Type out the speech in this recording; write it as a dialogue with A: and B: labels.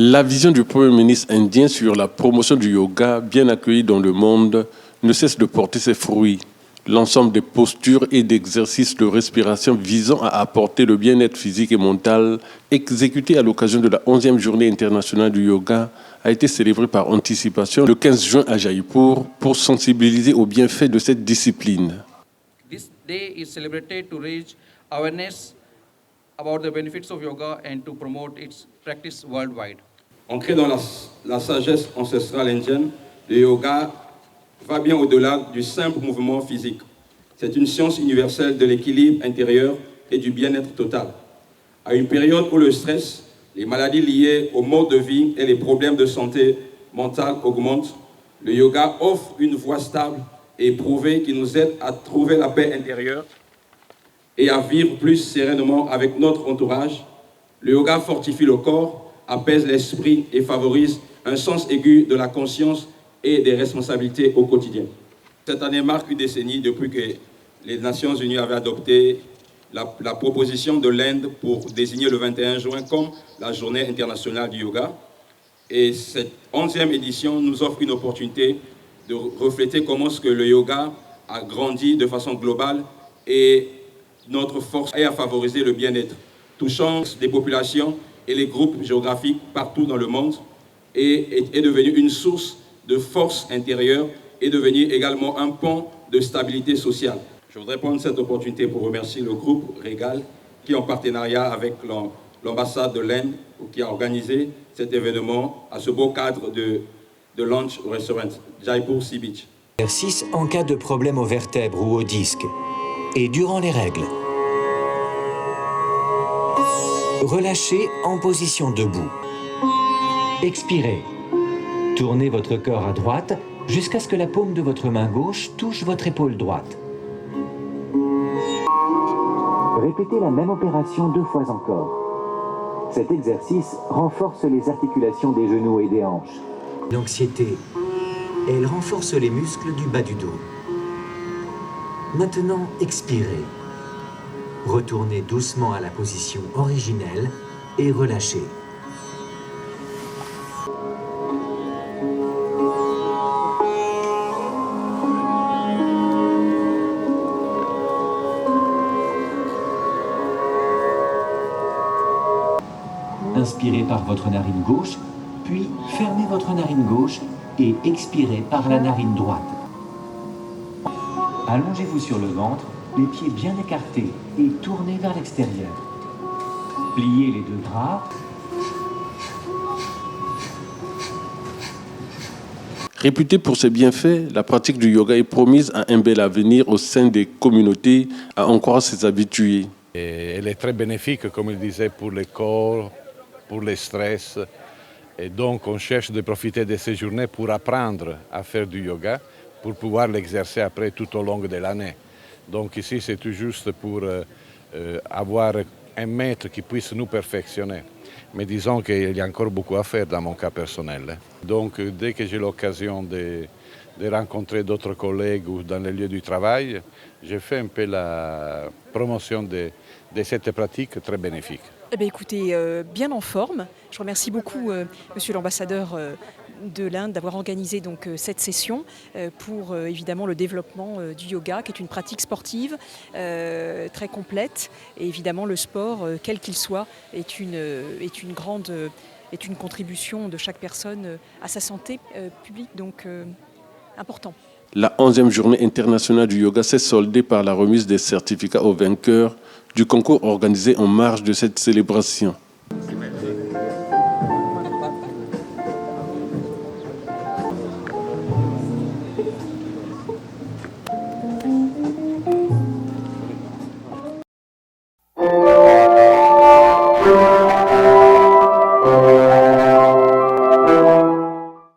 A: La vision du Premier ministre indien sur la promotion du yoga, bien accueillie dans le monde, ne cesse de porter ses fruits. L'ensemble des postures et d'exercices de respiration visant à apporter le bien-être physique et mental, exécutés à l'occasion de la 11e journée internationale du yoga, a été célébré par anticipation le 15 juin à Jaipur pour sensibiliser aux bienfaits de cette discipline.
B: This day is celebrated to raise awareness about the benefits of yoga and to promote its practice worldwide.
C: Ancré dans la sagesse ancestrale indienne, le yoga va bien au-delà du simple mouvement physique. C'est une science universelle de l'équilibre intérieur et du bien-être total. À une période où le stress, les maladies liées au mode de vie et les problèmes de santé mentale augmentent, le yoga offre une voie stable et éprouvée qui nous aide à trouver la paix intérieure et à vivre plus sereinement avec notre entourage. Le yoga fortifie le corps, apaise l'esprit et favorise un sens aigu de la conscience et des responsabilités au quotidien. Cette année marque une décennie depuis que les Nations Unies avaient adopté la proposition de l'Inde pour désigner le 21 juin comme la journée internationale du yoga. Et cette 11e édition nous offre une opportunité de refléter comment ce que le yoga a grandi de façon globale et notre force est à favoriser le bien-être, touchant des populations et les groupes géographiques partout dans le monde et est devenu une source de force intérieure et devenu également un pont de stabilité sociale. Je voudrais prendre cette opportunité pour remercier le groupe Régal qui, en partenariat avec l'ambassade de l'Inde, qui a organisé cet événement à ce beau cadre de lunch au restaurant Jaipur Sea Beach.
D: Exercice en cas de problème aux vertèbres ou aux disques et durant les règles. Relâchez en position debout. Expirez. Tournez votre corps à droite jusqu'à ce que la paume de votre main gauche touche votre épaule droite. Répétez la même opération 2 fois encore. Cet exercice renforce les articulations des genoux et des hanches. L'anxiété, elle renforce les muscles du bas du dos. Maintenant, expirez. Retournez doucement à la position originelle et relâchez. Inspirez par votre narine gauche, puis fermez votre narine gauche et expirez par la narine droite. Allongez-vous sur le ventre, les pieds bien écartés et tournez vers l'extérieur. Pliez les 2 bras.
A: Réputée pour ses bienfaits, la pratique du yoga est promise à un bel avenir au sein des communautés, à en croire ses habitués.
E: Et elle est très bénéfique, comme il disait, pour le corps, pour le stress. Et donc, on cherche de profiter de ces journées pour apprendre à faire du yoga, pour pouvoir l'exercer après tout au long de l'année. Donc ici, c'est tout juste pour avoir un maître qui puisse nous perfectionner. Mais disons qu'il y a encore beaucoup à faire dans mon cas personnel. Donc, dès que j'ai l'occasion de rencontrer d'autres collègues ou dans les lieux du travail, je fais un peu la promotion de cette pratique très bénéfique.
F: Eh bien, écoutez, bien en forme. Je remercie beaucoup Monsieur l'ambassadeur de l'Inde d'avoir organisé donc cette session pour évidemment le développement du yoga, qui est une pratique sportive très complète. Et évidemment, le sport, quel qu'il soit, est une contribution de chaque personne à sa santé publique, donc important.
A: La 11e journée internationale du yoga s'est soldée par la remise des certificats aux vainqueurs du concours organisé en marge de cette célébration.